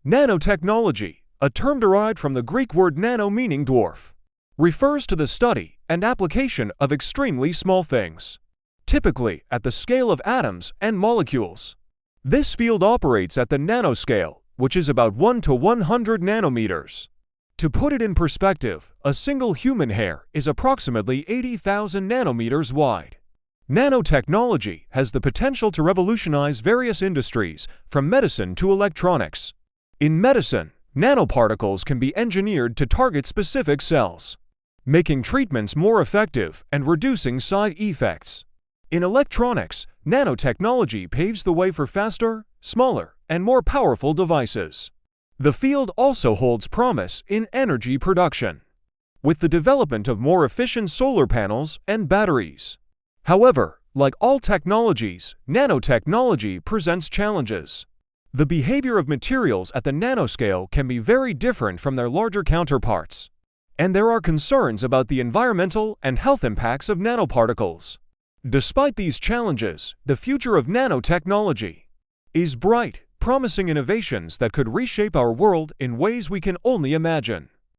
Nanotechnology, a term derived from the Greek word nano meaning dwarf, refers to the study and application of extremely small things, typically at the scale of atoms and molecules. This field operates at the nanoscale, which is about 1 to 100 nanometers. To put it in perspective, a single human hair is approximately 80,000 nanometers wide. Nanotechnology has the potential to revolutionize various industries, from medicine to electronics. In medicine, nanoparticles can be engineered to target specific cells, making treatments more effective and reducing side effects. In electronics, nanotechnology paves the way for faster, smaller, and more powerful devices. The field also holds promise in energy production, with the development of more efficient solar panels and batteries. However, like all technologies, nanotechnology presents challenges. The behavior of materials at the nanoscale can be very different from their larger counterparts, and there are concerns about the environmental and health impacts of nanoparticles. Despite these challenges, the future of nanotechnology is bright, promising innovations that could reshape our world in ways we can only imagine.